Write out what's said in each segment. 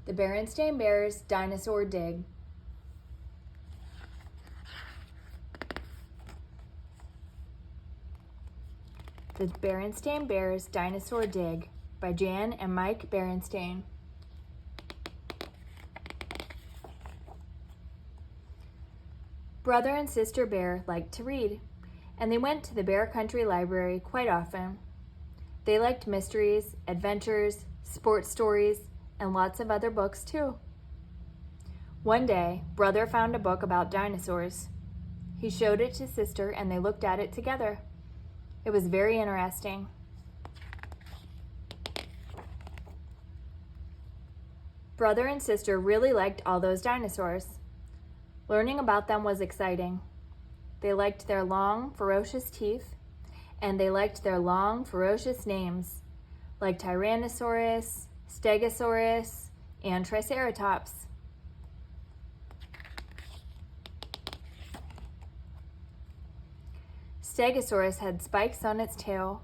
The Berenstain Bears Dinosaur Dig. The Berenstain Bears Dinosaur Dig by Jan and Mike Berenstain. Brother and Sister Bear liked to read, and they went to the Bear Country Library quite often. They liked mysteries, adventures, sports stories, and lots of other books too. One day, Brother found a book about dinosaurs. He showed it to Sister and they looked at it together. It was very interesting. Brother and Sister really liked all those dinosaurs. Learning about them was exciting. They liked their long, ferocious teeth, and they liked their long, ferocious names, like Tyrannosaurus, Stegosaurus, and Triceratops. Stegosaurus had spikes on its tail.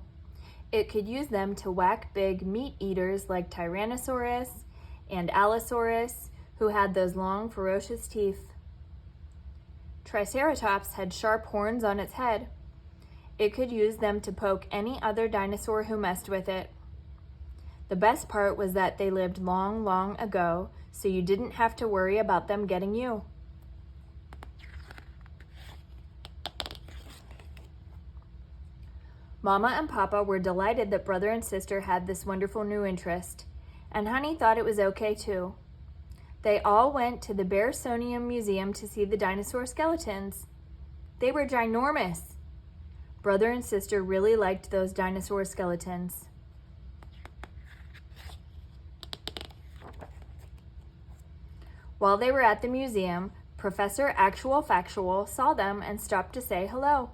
It could use them to whack big meat eaters like Tyrannosaurus and Allosaurus, who had those long, ferocious teeth. Triceratops had sharp horns on its head. It could use them to poke any other dinosaur who messed with it. The best part was that they lived long, long ago, so you didn't have to worry about them getting you. Mama and Papa were delighted that Brother and Sister had this wonderful new interest, and Honey thought it was okay too. They all went to the Bearsonium Museum to see the dinosaur skeletons. They were ginormous. Brother and Sister really liked those dinosaur skeletons. While they were at the museum, Professor Actual Factual saw them and stopped to say hello.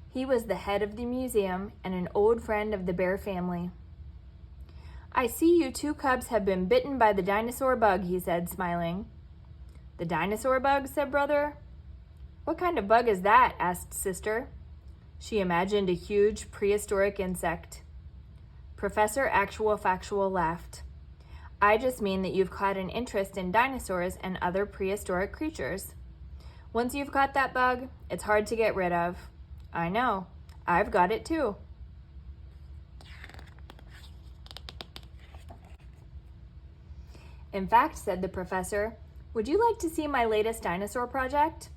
He was the head of the museum and an old friend of the bear family. "I see you two cubs have been bitten by the dinosaur bug," he said, smiling. "The dinosaur bug?" said Brother. "What kind of bug is that?" asked Sister. She imagined a huge prehistoric insect. Professor Actual Factual laughed. "I just mean that you've caught an interest in dinosaurs and other prehistoric creatures. Once you've caught that bug, it's hard to get rid of." "I know. I've got it too." "In fact," said the professor, "would you like to see my latest dinosaur project?"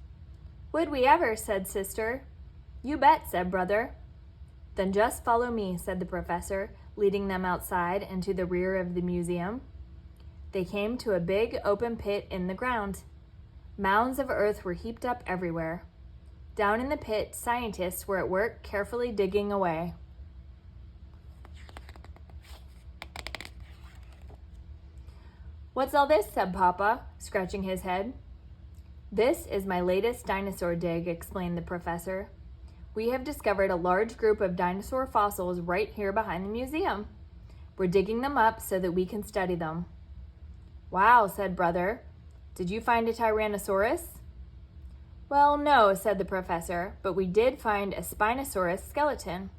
"Would we ever?" said Sister. "You bet," said Brother. "Then just follow me," said the professor, leading them outside into the rear of the museum. They came to a big open pit in the ground. Mounds of earth were heaped up everywhere. Down in the pit, scientists were at work carefully digging away. "What's all this?" said Papa, scratching his head. "This is my latest dinosaur dig," explained the professor. "We have discovered a large group of dinosaur fossils right here behind the museum. We're digging them up so that we can study them." "Wow," said Brother. "Did you find a Tyrannosaurus?" "Well, no," said the professor, "but we did find a Spinosaurus skeleton.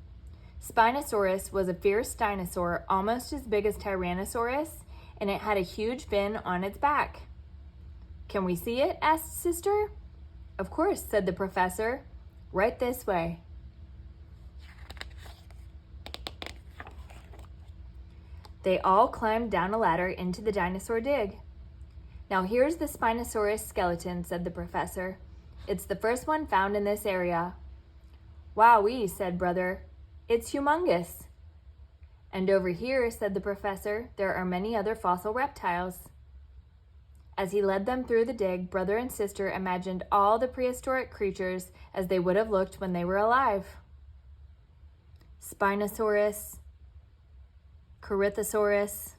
Spinosaurus was a fierce dinosaur almost as big as Tyrannosaurus, and it had a huge fin on its back." "Can we see it?" asked Sister. "Of course," said the professor. "Right this way." They all climbed down a ladder into the dinosaur dig. "Now here's the Spinosaurus skeleton," said the professor. "It's the first one found in this area." "Wowee," said Brother. "It's humongous." "And over here," said the professor, "there are many other fossil reptiles." As he led them through the dig, Brother and Sister imagined all the prehistoric creatures as they would have looked when they were alive. Spinosaurus, Corythosaurus,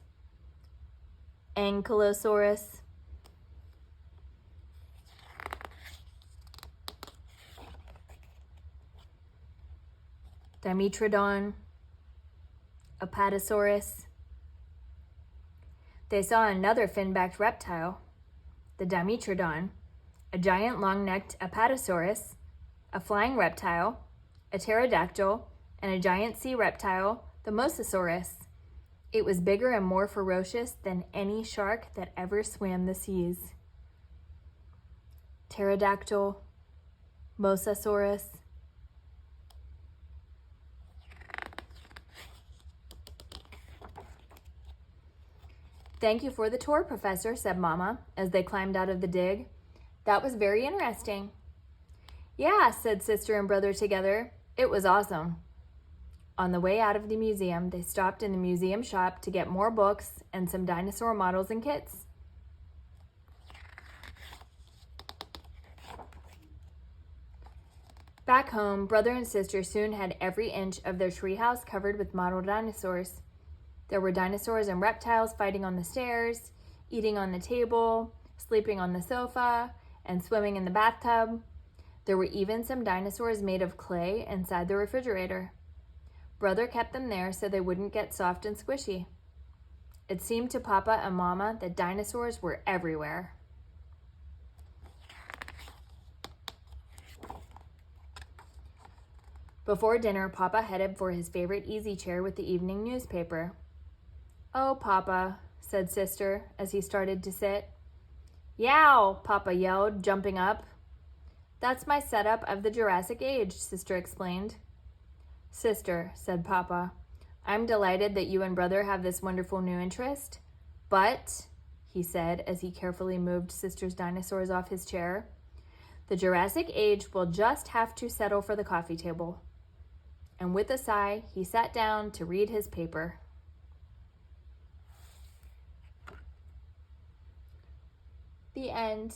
Ankylosaurus, Dimetrodon, Apatosaurus. They saw another fin-backed reptile, the Dimetrodon, a giant long-necked Apatosaurus, a flying reptile, a pterodactyl, and a giant sea reptile, the Mosasaurus. It was bigger and more ferocious than any shark that ever swam the seas. Pterodactyl, Mosasaurus. Thank you for the tour, Professor, said Mama, as they climbed out of the dig. That was very interesting. Yeah, said sister and brother together. It was awesome. On the way out of the museum, they stopped in the museum shop to get more books and some dinosaur models and kits. Back home, brother and sister soon had every inch of their treehouse covered with model dinosaurs. There were dinosaurs and reptiles fighting on the stairs, eating on the table, sleeping on the sofa, and swimming in the bathtub. There were even some dinosaurs made of clay inside the refrigerator. Brother kept them there so they wouldn't get soft and squishy. It seemed to Papa and Mama that dinosaurs were everywhere. Before dinner, Papa headed for his favorite easy chair with the evening newspaper. Oh, Papa, said Sister as he started to sit. Yow, Papa yelled, jumping up. That's my setup of the Jurassic Age, Sister explained. Sister, said Papa, I'm delighted that you and Brother have this wonderful new interest, but, he said as he carefully moved Sister's dinosaurs off his chair, the Jurassic Age will just have to settle for the coffee table. And with a sigh, he sat down to read his paper. The end.